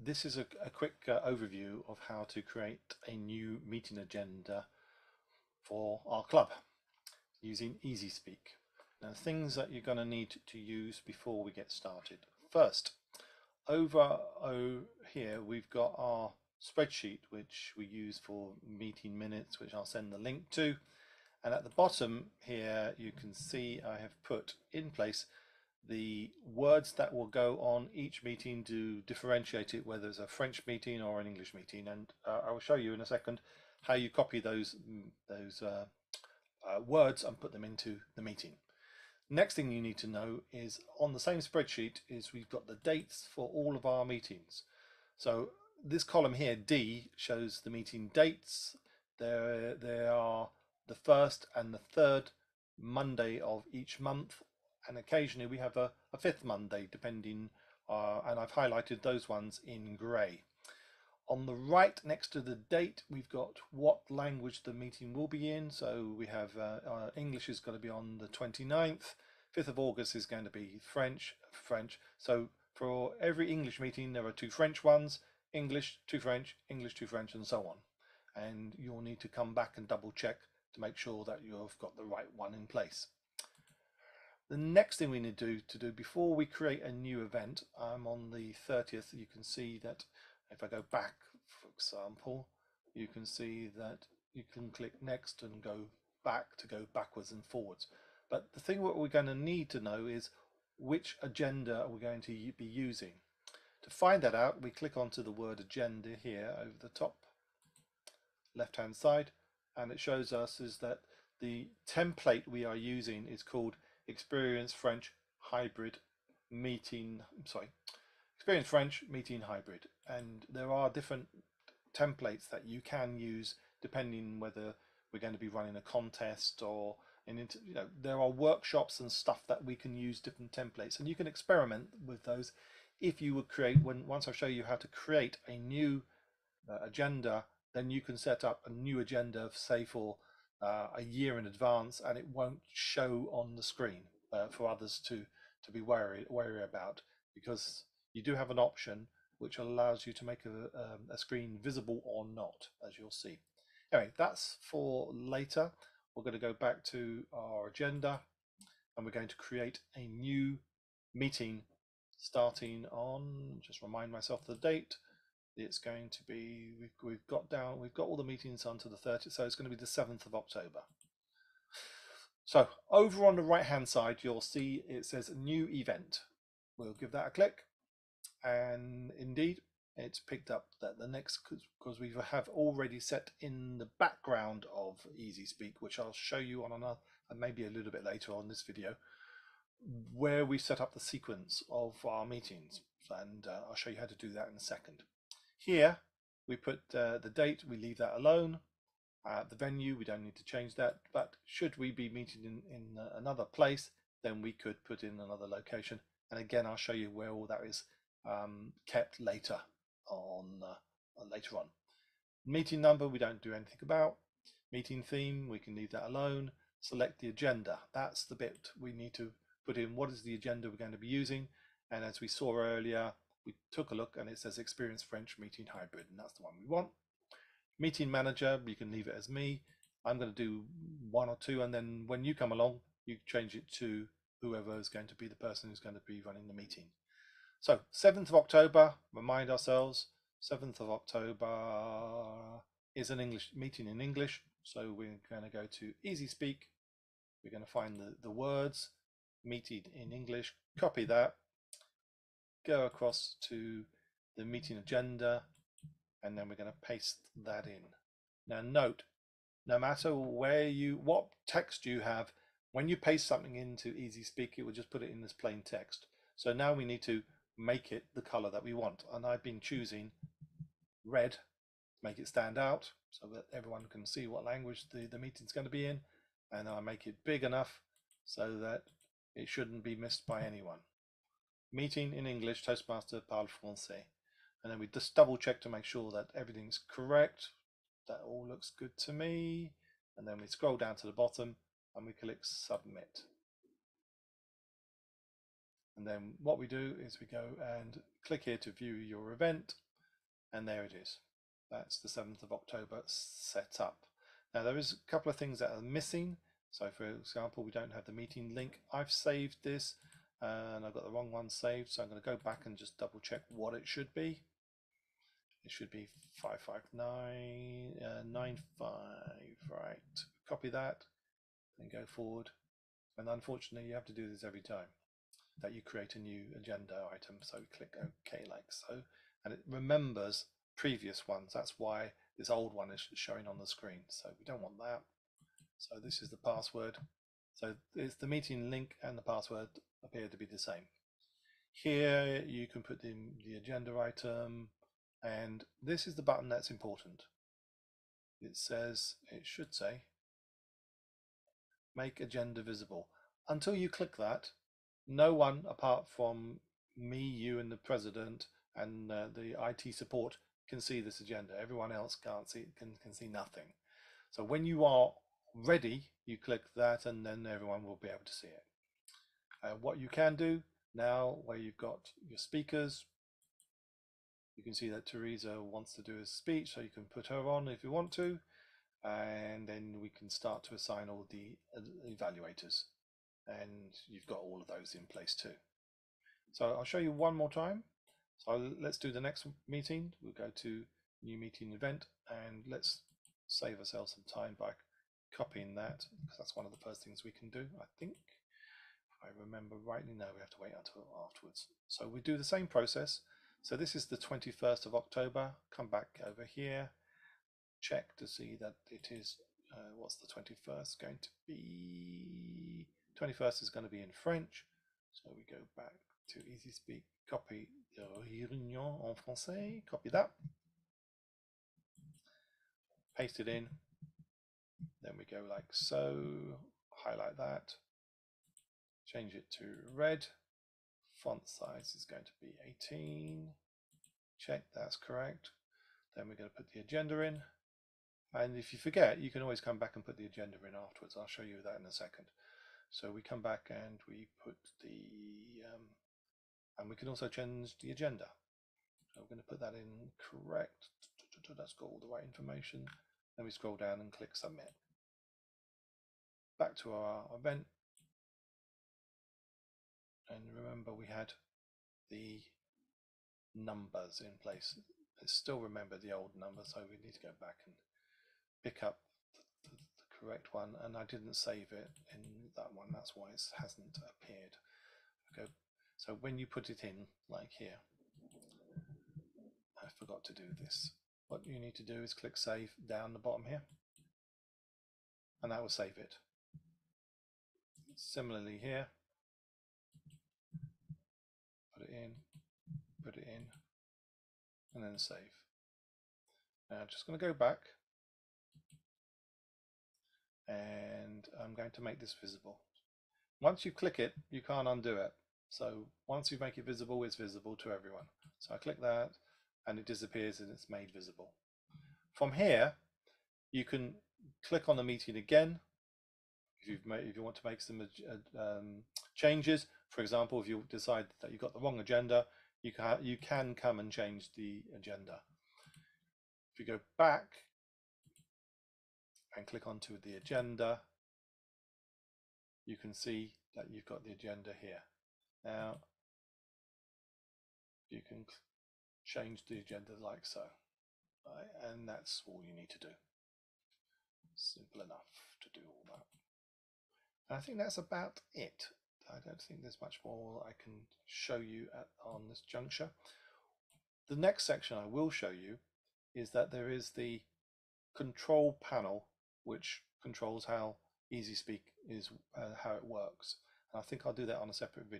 This is a quick overview of how to create a new meeting agenda for our club using EasySpeak. Now, things that you're going to need to use before we get started. First, over here we've got our spreadsheet which we use for meeting minutes, which I'll send the link to. And at the bottom here you can see I have put in place the words that will go on each meeting to differentiate it whether it's a French meeting or an English meeting, and I will show you in a second how you copy those words and put them into the meeting. Next thing you need to know is on the same spreadsheet is we've got the dates for all of our meetings. So this column here, D, shows the meeting dates. There are the first and the third Monday of each month, and occasionally we have a fifth Monday depending, and I've highlighted those ones in grey. On the right next to the date we've got what language the meeting will be in. So we have English is going to be on the 29th, 5th of August is going to be French. So for every English meeting there are 2 French ones, English, 2 French, English, 2 French, and so on. And you'll need to come back and double check to make sure that you've got the right one in place. The next thing we need to do before we create a new event, I'm on the 30th, you can see that if I go back, for example, you can see that you can click next and go back to go backwards and forwards. But the thing what we're going to need to know is which agenda are we going to be using. To find that out, we click onto the word agenda here over the top left hand side, and it shows us is that the template we are using is called Experience French Hybrid Meeting, Experience French Meeting Hybrid, and there are different templates that you can use depending whether we're going to be running a contest or there are workshops and stuff that we can use different templates, and you can experiment with those if you would create once I show you how to create a new agenda, then you can set up a new agenda say for a year in advance, and it won't show on the screen for others to be wary about, because you do have an option which allows you to make a screen visible or not, as you'll see. Anyway, that's for later. We're going to go back to our agenda and we're going to create a new meeting starting on, just remind myself the date. It's going to be, we've got all the meetings onto the 30th, so it's going to be the 7th of October. So over on the right hand side you'll see it says new event. We'll give that a click, and indeed it's picked up that the next, because we have already set in the background of EasySpeak, which I'll show you on another, and maybe a little bit later on this video, where we set up the sequence of our meetings, and I'll show you how to do that in a second. Here we put the date, we leave that alone. The venue, we don't need to change that, but should we be meeting in another place, then we could put in another location, and again I'll show you where all that is kept later on. Meeting number we don't do anything about. Meeting theme, we can leave that alone. Select the agenda, that's the bit we need to put in. What is the agenda we're going to be using? And as we saw earlier, we took a look and it says Experience French Meeting Hybrid, and that's the one we want. Meeting manager, you can leave it as me. I'm going to do 1 or 2, and then when you come along you change it to whoever is going to be the person who's going to be running the meeting. So 7th of October, remind ourselves, 7th of October is an English meeting in English, so we're going to go to EasySpeak. We're going to find the words meeting in English, copy that, go across to the meeting agenda, and then we're going to paste that in. Now note, no matter what text you have, when you paste something into EasySpeak, it will just put it in this plain text. So now we need to make it the color that we want, and I've been choosing red to make it stand out so that everyone can see what language the meeting's going to be in, and I make it big enough so that it shouldn't be missed by anyone. Meeting in English, Toastmaster parle français, and then we just double check to make sure that everything's correct. That all looks good to me, and then we scroll down to the bottom and we click submit. And then what we do is we go and click here to view your event, and there it is. That's the 7th of October set up. Now there is a couple of things that are missing. So for example, we don't have the meeting link. I've saved this and I've got the wrong one saved, so I'm going to go back and just double check what it should be. It should be 55995, right? Copy that and go forward. And unfortunately, you have to do this every time that you create a new agenda item. So click OK like so, and it remembers previous ones. That's why this old one is showing on the screen. So we don't want that. So this is the password. So it's the meeting link and the password appear to be the same. Here you can put in the agenda item, and this is the button that's important. It should say make agenda visible. Until you click that, no one apart from me, you and the president and the IT support can see this agenda. Everyone else can't see, can see nothing. So when you are ready, you click that and then everyone will be able to see it. What you can do now, where you've got your speakers, you can see that Teresa wants to do a speech, so you can put her on if you want to, and then we can start to assign all the evaluators, and you've got all of those in place too. So I'll show you one more time. So let's do the next meeting. We'll go to new meeting event, and let's save ourselves some time by copying that, because that's one of the first things we can do, I think. If I remember rightly, no, we have to wait until afterwards. So we do the same process. So this is the 21st of October. Come back over here, check to see that it is, what's the 21st going to be? 21st is going to be in French. So we go back to EasySpeak, copy the réunion en français, copy that, paste it in, then we go like so, highlight that, change it to red, font size is going to be 18, check that's correct, then we're going to put the agenda in, and if you forget, you can always come back and put the agenda in afterwards. I'll show you that in a second. So we come back and we put the, and we can also change the agenda. So we're going to put that in correct. That's got all the right information. Then we scroll down and click submit. Back to our event. And remember, we had the numbers in place. Let's still remember the old number, so we need to go back and pick up the correct one. And I didn't save it in that one. That's why it hasn't appeared. Okay. So when you put it in, like here, I forgot to do this. What you need to do is click save down the bottom here, and that will save it. Similarly here, put it in, and then save. Now I'm just going to go back, and I'm going to make this visible. Once you click it, you can't undo it. So once you make it visible, it's visible to everyone. So I click that, and it disappears, and it's made visible. From here, you can click on the meeting again if you want to make some changes. For example, if you decide that you've got the wrong agenda, you can come and change the agenda. If you go back and click onto the agenda, you can see that you've got the agenda here. Now you can change the agenda like so, right? And that's all you need to do. Simple enough to do all that. And I think that's about it. I don't think there's much more I can show you on this juncture. The next section I will show you is that there is the control panel, which controls how EasySpeak is, how it works. And I think I'll do that on a separate video.